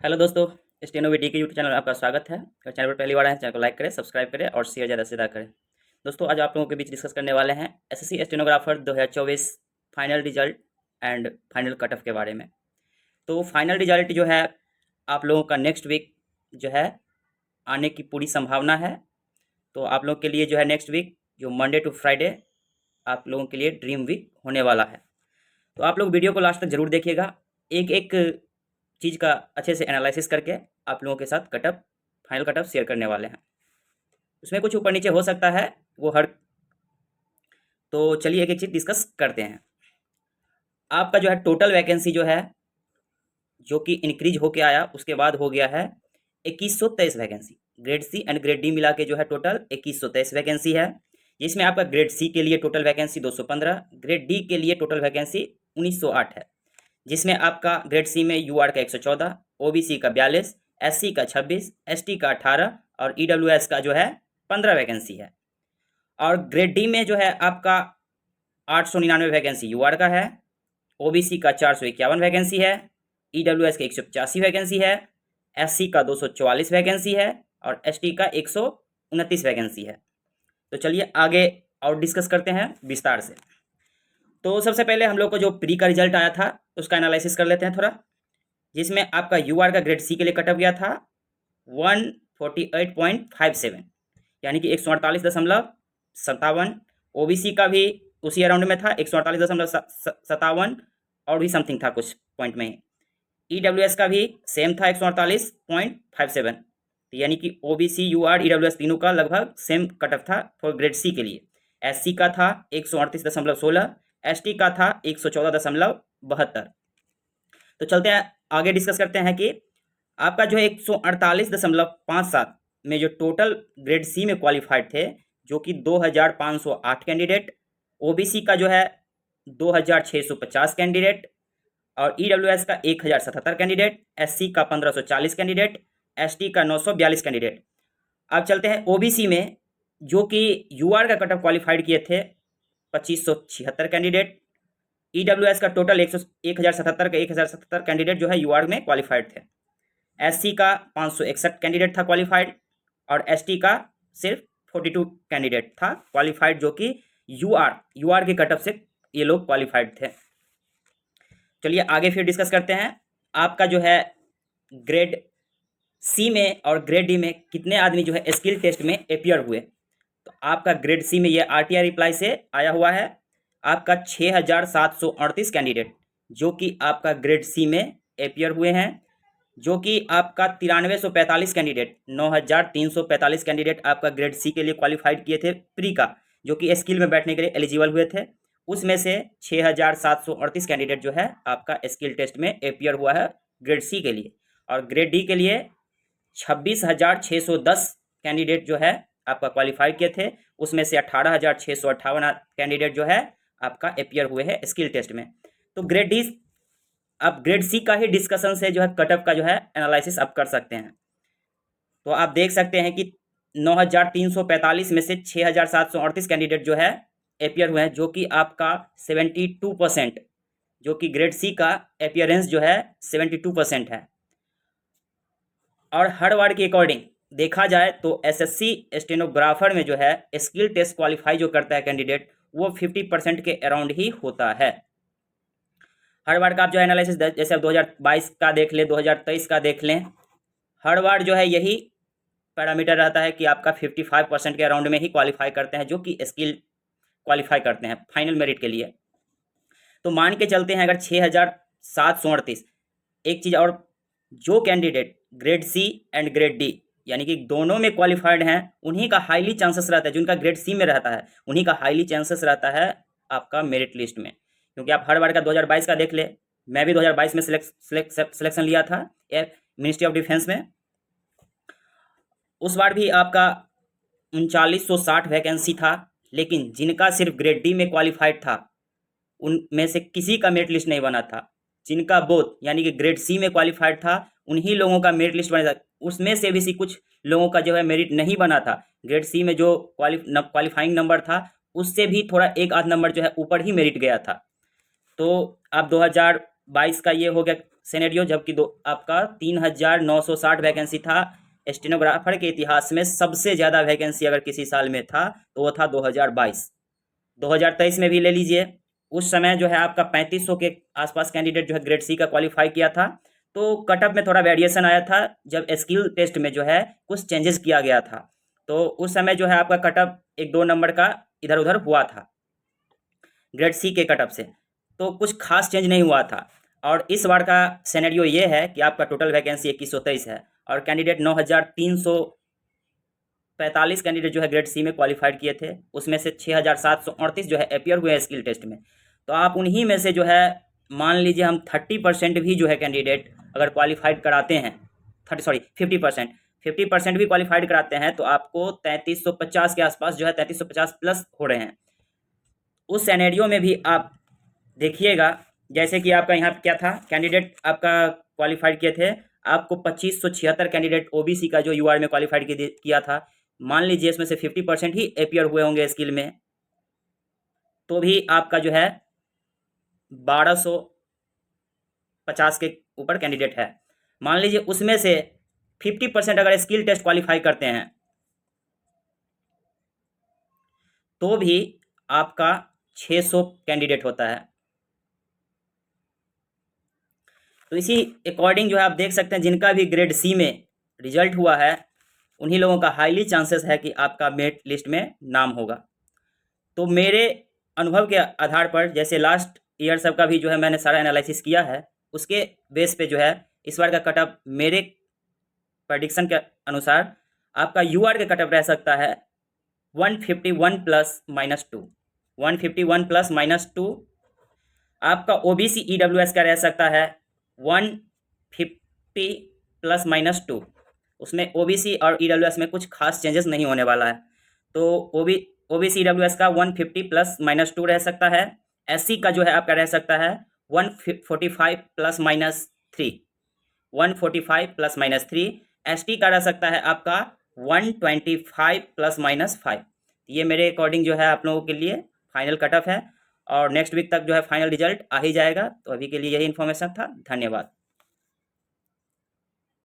Hello दोस्तों, स्टेनोविटी के YouTube channel में आपका स्वागत है। अगर चैनल पर पहली बार आए चैनल को लाइक करें, सब्सक्राइब करें और शेयर ज़्यादा से ज़्यादा करें। दोस्तों, आज आप लोगों के बीच डिस्कस करने वाले हैं SSC stenographer 2024 final result and final cut off के बारे में। तो फाइनल रिजल्ट जो है आप लोगों का नेक्स्ट वीक जो है आने की पूरी संभावना है। तो आप लोगों के लिए जो है नेक्स्ट वीक जो मंडे टू फ्राइडे आप लोगों के लिए ड्रीम वीक होने वाला है। तो आप लोग वीडियो को लास्ट तक ज़रूर देखिएगा। एक एक चीज़ का अच्छे से एनालिसिस करके आप लोगों के साथ कटअप फाइनल कटअप शेयर करने वाले हैं। उसमें कुछ ऊपर नीचे हो सकता है वो हर तो चलिए एक एक चीज़ डिस्कस करते हैं। आपका जो है टोटल वैकेंसी जो है जो कि इंक्रीज होके आया उसके बाद हो गया है 2123 vacancy. Grade C and grade D मिला के जो है टोटल 2123 वैकेंसी है। जिसमें आपका ग्रेड सी के लिए टोटल वैकेंसी 215, ग्रेड डी के लिए टोटल वैकेंसी 1908 है। जिसमें आपका ग्रेड सी में यूआर का 114, ओबीसी का 42, एससी का 26, एसटी का 18 और ईडब्ल्यूएस का जो है 15 वैकेंसी है। और ग्रेड डी में जो है आपका 899 वैकेंसी यूआर का है, ओबीसी का 451 वैकेंसी है, ईडब्ल्यूएस का 185 वैकेंसी है, एससी का 244 वैकेंसी है और एसटी का 129 वैकेंसी है। तो चलिए आगे और डिस्कस करते हैं विस्तार से। तो सबसे पहले हम लोग को जो प्री का रिजल्ट आया था उसका एनालिसिस कर लेते हैं थोड़ा। जिसमें आपका यूआर का ग्रेड सी के लिए कटअप गया था 148.57, यानी कि 148.57। ओबीसी का भी उसी अराउंड में था 148.57 और भी समथिंग था कुछ पॉइंट में। ईडब्ल्यूएस का भी सेम था 148.57, यानी कि ओबीसी यूआर ईडब्ल्यूएस तीनों का लगभग सेम कटअप था फॉर ग्रेड सी के लिए। एससी का था 138.16, एसटी का था 114.72। तो चलते हैं आगे डिस्कस करते हैं कि आपका जो है 148.57 में जो टोटल ग्रेड सी में क्वालिफाइड थे जो कि 2508 कैंडिडेट, ओबीसी का जो है 2650 कैंडिडेट और ईडब्ल्यूएस का 1077 कैंडिडेट, एससी का 1540 कैंडिडेट, एसटी का 942 कैंडिडेट। अब चलते हैं ओबीसी में जो कि यूआर का कटअप क्वालिफाइड किए थे 2576 कैंडिडेट, ईडब्ल्यूएस का टोटल 1077 का 1077 कैंडिडेट जो है यूआर में क्वालिफाइड थे। एससी का 561 कैंडिडेट था क्वालिफाइड और एसटी का सिर्फ 42 कैंडिडेट था क्वालिफाइड जो कि यूआर के कटअप से ये लोग क्वालिफाइड थे। चलिए आगे फिर डिस्कस करते हैं। आपका जो है ग्रेड सी में और ग्रेड डी में कितने आदमी जो है स्किल टेस्ट में अपियर हुए। तो आपका ग्रेड सी में ये आरटीआई रिप्लाई से आया हुआ है आपका 6738 कैंडिडेट जो कि आपका ग्रेड सी में अपियर हुए हैं, जो कि आपका 9345 कैंडिडेट 9345 कैंडिडेट आपका ग्रेड सी के लिए क्वालिफाइड किए थे प्री का, जो कि स्किल में बैठने के लिए एलिजिबल हुए थे। उसमें से 6738 कैंडिडेट जो है आपका स्किल टेस्ट में अपियर हुआ है ग्रेड सी के लिए। और ग्रेड डी के लिए 26,610 कैंडिडेट जो है आपका क्वालिफाई किए थे, उसमें से 18,658 कैंडिडेट जो है आपका अपियर हुए हैं स्किल टेस्ट में। तो ग्रेड डी आप ग्रेड सी का ही डिस्कशन से जो है कटअप का जो है एनालिसिस आप कर सकते हैं। तो आप देख सकते हैं कि 9,345 में से 6,738 कैंडिडेट जो है अपियर हुए हैं, जो कि आपका 72%, जो कि ग्रेड सी का अपियरेंस जो है 72% है। और हर वार्ड के अकॉर्डिंग देखा जाए तो एसएससी स्टेनोग्राफर में जो है स्किल टेस्ट क्वालिफाई जो करता है कैंडिडेट वो 50% के अराउंड ही होता है। हर वार्ड का आप जो एनालिसिस जैसे अब 2022 का देख लें, 2023 का देख लें, हर वार्ड जो है यही पैरामीटर रहता है कि आपका 55% के अराउंड में ही क्वालिफाई करते हैं जो कि स्किल क्वालिफाई करते हैं फाइनल मेरिट के लिए। तो मान के चलते हैं अगर 6,738, एक चीज़ और, जो candidate grade C and grade D यानी कि दोनों में क्वालिफाइड हैं उन्हीं का हाईली चांसेस रहता है, जिनका ग्रेड सी में रहता है उन्हीं का हाईली चांसेस रहता है आपका मेरिट लिस्ट में। क्योंकि आप हर बार का 2022 का देख ले, मैं भी 2022 में सिलेक्शन लिया था मिनिस्ट्री ऑफ डिफेंस में। उस बार भी आपका 3960 वैकेंसी था, लेकिन जिनका सिर्फ ग्रेड डी में क्वालिफाइड था उनमें से किसी का मेरिट लिस्ट नहीं बना था। जिनका बोथ यानी कि ग्रेड सी में क्वालिफाइड था उन्हीं लोगों का मेरिट लिस्ट बना था। उसमें से भी कुछ लोगों का जो है मेरिट नहीं बना था। ग्रेड सी में जो क्वालिफाइंग नंबर था उससे भी थोड़ा एक आध नंबर जो है ऊपर ही मेरिट गया था। तो अब 2022 का ये हो गया सिनेरियो, जबकि आपका 3,960 वैकेंसी था। स्टेनोग्राफर के इतिहास में सबसे ज़्यादा वैकेंसी अगर किसी साल में था तो वो था 2022। 2023 में भी ले लीजिए, उस समय जो है आपका 3500 के आसपास कैंडिडेट जो है ग्रेड सी का क्वालिफाई किया था। तो कटअप में थोड़ा वेरिएशन आया था जब स्किल टेस्ट में जो है कुछ चेंजेस किया गया था, तो उस समय जो है आपका कटअप 1-2 नंबर का इधर उधर हुआ था ग्रेड सी के कटअप से, तो कुछ खास चेंज नहीं हुआ था। और इस बार का सिनेरियो ये है कि आपका टोटल वैकेंसी 2123 है और कैंडिडेट 9,345 कैंडिडेट जो है ग्रेड सी में क्वालिफाइड किए थे, उसमें से 6,738 जो है अपियर हुए हैं स्किल टेस्ट में। तो आप उन्हीं में से जो है मान लीजिए हम 30% भी जो है कैंडिडेट अगर क्वालिफाइड कराते हैं, 50% भी क्वालिफाइड कराते हैं तो आपको 3350 के आसपास जो है 3350 प्लस हो रहे हैं। उस सिनेरियो में भी आप देखिएगा, जैसे कि आपका यहाँ क्या था, कैंडिडेट आपका क्वालिफाइड किए थे, आपको 2576 कैंडिडेट ओबीसी का जो यूआर में क्वालिफाइड किया था, मान लीजिए इसमें से 50% ही अपियर हुए होंगे स्किल में, तो भी आपका जो है 1250 के ऊपर कैंडिडेट है। मान लीजिए उसमें से 50% अगर स्किल टेस्ट क्वालिफाई करते हैं तो भी आपका 600 कैंडिडेट होता है। तो इसी अकॉर्डिंग जो है आप देख सकते हैं जिनका भी ग्रेड सी में रिजल्ट हुआ है उन्हीं लोगों का हाईली चांसेस है कि आपका मेरिट लिस्ट में नाम होगा। तो मेरे अनुभव के आधार पर, जैसे लास्ट ईयर सबका भी जो है मैंने सारा एनालिसिस किया है, उसके बेस पे जो है इस बार का कटअप मेरे प्रेडिक्शन के अनुसार आपका यूआर का कटअप रह सकता है 151 प्लस माइनस 2, 151 प्लस माइनस 2। आपका ओबीसी ईडब्ल्यूएस का रह सकता है 150 प्लस माइनस 2। उसमें ओबीसी और ईडब्ल्यूएस में कुछ खास चेंजेस नहीं होने वाला है, तो ओबीसी ईडब्ल्यूएस का 150 प्लस माइनस 2 रह सकता है। एससी का जो है आपका रह सकता है 145 plus minus 3, 145 plus minus 3। ST का रह सकता है आपका 125 प्लस माइनस 5। ये मेरे अकॉर्डिंग जो है आप लोगों के लिए फाइनल कट ऑफ है और नेक्स्ट वीक तक जो है फाइनल रिजल्ट आ ही जाएगा। तो अभी के लिए यही इन्फॉर्मेशन था। धन्यवाद।